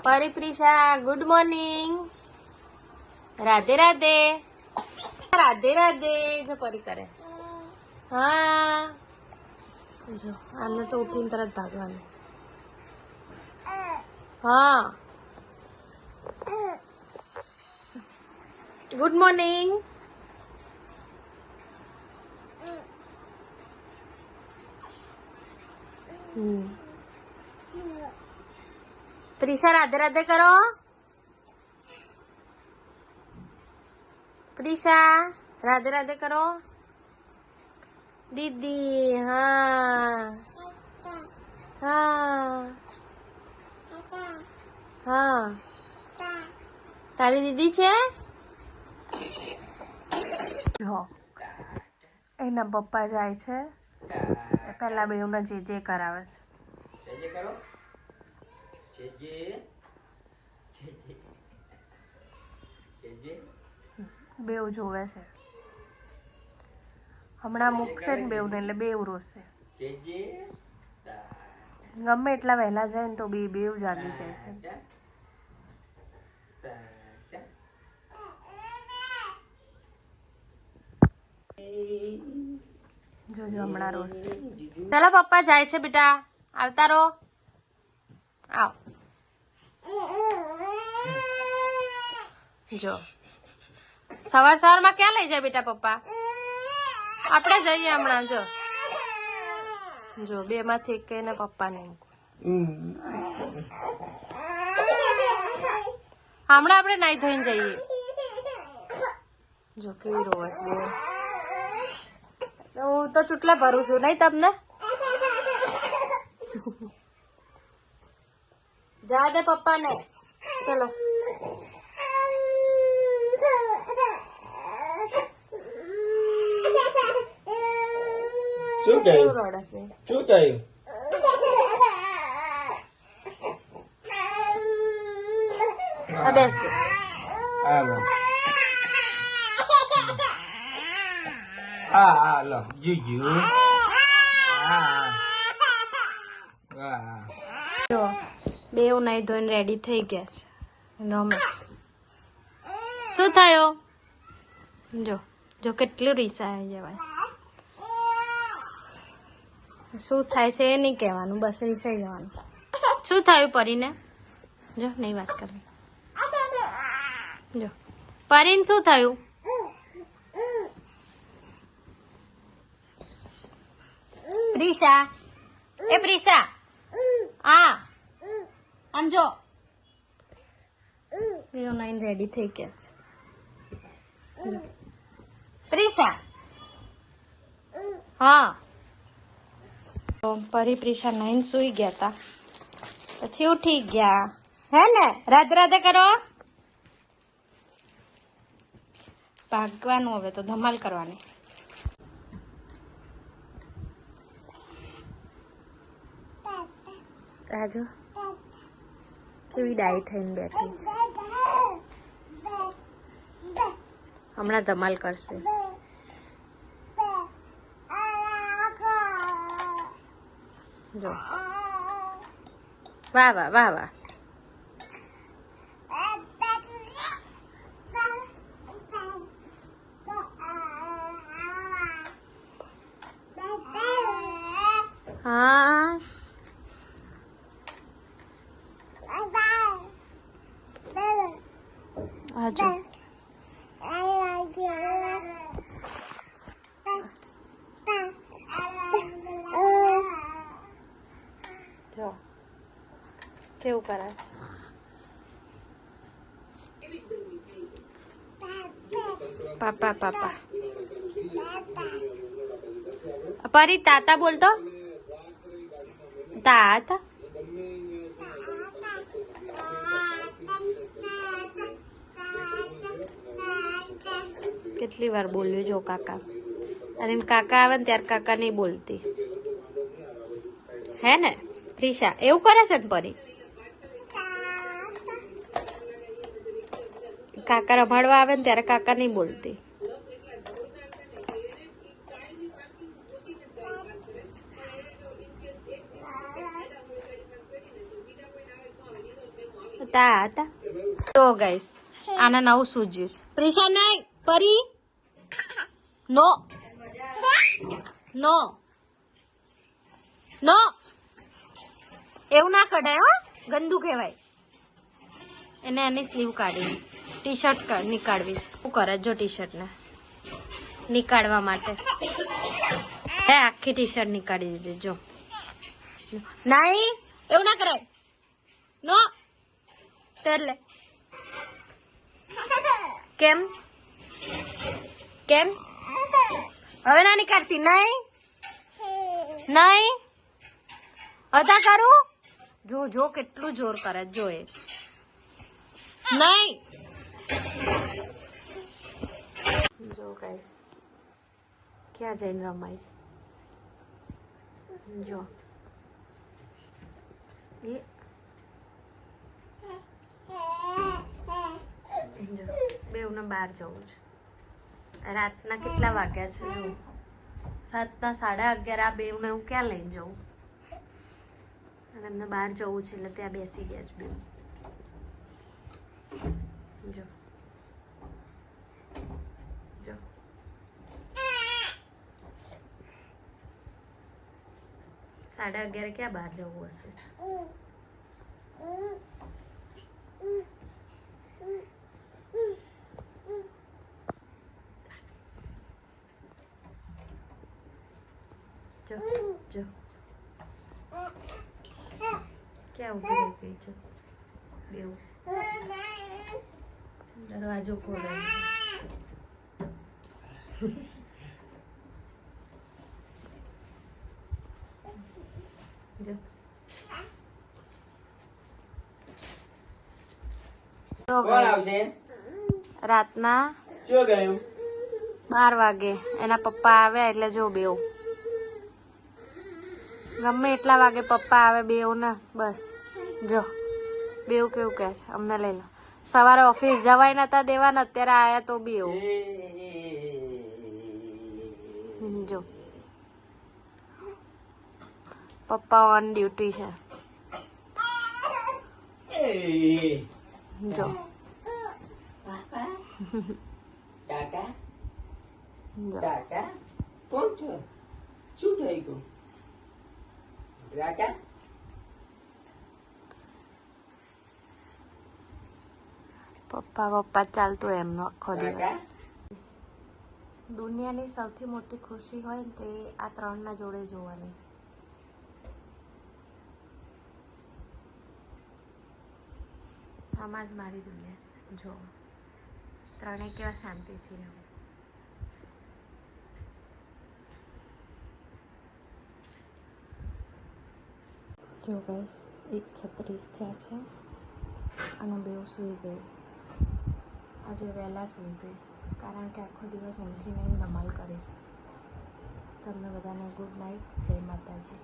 પરિપ્રિશા good morning. Radhe Radhe. Radhe Radhe. જો પરી કરે. હા જો આમને તો ઉઠીને તરત ભાગવાનું. હા ગુડ મોર્નિંગ. પ્રિશા રાધે રાધે કરો. પ્રિશા રાધે રાધે કરો. દીદી હા હા હા તારી દીદી છે. જો એના પપ્પા જાય છે પેલા બેઉને જે કરાવે છે. બેઉ જોવે છે. હમણાં મૂકશે ને બેઉને એટલે બેઉ રોશે. ગમે એટલા વહેલા જાય ને તો બેઉ જાગી જાય છે. જોજો હમણાં રોશે. ચાલો પપ્પા જાય છે બેટા આવતા રહો. આવ જો સવાર સવારમાં ક્યાં લઈ જાય બેટા પપ્પા. આપણે જઈએ હમણાં. જો જો બે માંથી એક ને પપ્પા ને હમણાં આપણે નાઈ ધોઈને જઈએ. જો કેવી રોવે છે. હું તો ચૂટલા ભરું છું નહીં તમને. જા દે પપ્પા ને. ચલો શું થયું? શું થયું? બેસ. હા લો જીજુ. જો બેઉ નાઈ ધોઈને રેડી થઈ ગયા છે. રમે શું થયો? જો જો કેટલું રીસાય જવાય. શું થાય છે એ નહીં કહેવાનું, બસ રીસાઈ જવાનું. શું થયું પરીને? જો નહીં વાત કરવી. જો પરીને શું થયું? પ્રિશા એ પ્રિશા આ આમ જો બેઉ નાઈને રેડી થઈ ગયા છે. પ્રિશા હા પરી પ્રિશા નાઈને સુઈ ગયા તા પછી ઉઠી ગયા હે ને. રાધે રાધે કરો. ભાગવાનું હવે તો ધમાલ કરવાની. આજો કેવી ડાઈ થઈને બેઠી છે. હમણાં ધમાલ કરશે. જો વાહ વાહ વાહ વાહ. હા આજો જો કેવું કરે. પાપા પાપા પરી તાતા બોલતો. તાતા કેટલી વાર બોલ્યું જો કાકા. અને કાકા આવે ને ત્યારે કાકા નહીં બોલતી હે ને. પ્રિશા એવું કરે છે ને પરી. કાકા રમાડવા આવે ને ત્યારે કાકા નહીં બોલતી. હતા તો ગાઈસ આના નવું સૂજ્યું છે. પ્રિશા નહીં પરી નો નો નો એવું ના કઢાય હો, ગંદુ કહેવાય. એને એની સ્લીવ કાઢી ટી શર્ટ નીકાળવી છે. શું કરે જો ટી શર્ટ ને નીકાળવા માટે હે આખી ટી શર્ટ નીકાળી દીધી. જો નહીં એવું ના કરાય. નો તેરલે કેમ કેમ હવે ના નીકાળતી. નહીં નહીં અદા કરું. જો જો કેટલું જોર કરે જો એ. નહીં જો ગાઈસ ક્યાં જઈને રમાય જો એ બેઉને બહાર જવું છે. રાતના કેટલા વાગ્યા છે જો રાતના 11:30. આ બેઉને હું ક્યાં લઈને જવું અને એમને બહાર જવું છે એટલે ત્યાં બેસી ગયા છે બેઉ. જો જો 11:30 ક્યાં બહાર જવું હશે. જો જો ક્યાં ઉભી રહી ગઈ છો બેઉ. દરવાજો ખોલો. જો રાતના 12 વાગે એના પપ્પા આવ્યા એટલે જો બેઉ ગમે એટલા વાગે પપ્પા આવે બેઉ ને બસ જો બેઉ કેવું કહે છે અમને લઈ લો. સવારે ઓફિસ જવાય નતા દેવાના અત્યારે આયા તો બેઉ જો પપ્પા ઓન ડ્યુટી છે. જો પપ્પા ચાલતું એમનો આખો દિવસ. દુનિયાની સૌથી મોટી ખુશી હોય ને તે આ 3ના જોડે જોવાની. આમાં જ મારી દુનિયા છે. જો 3 કેવા શાંતિથી રહે. જો ગાઈસ 1:36 થયા છે અને બેઉ સૂઈ ગઈ. આજે વહેલા સૂઈ ગઈ કારણ કે આખો દિવસ ઊંઘી નહીં ધમાલ કરી. તમને બધાને ગુડ નાઇટ. જય માતાજી.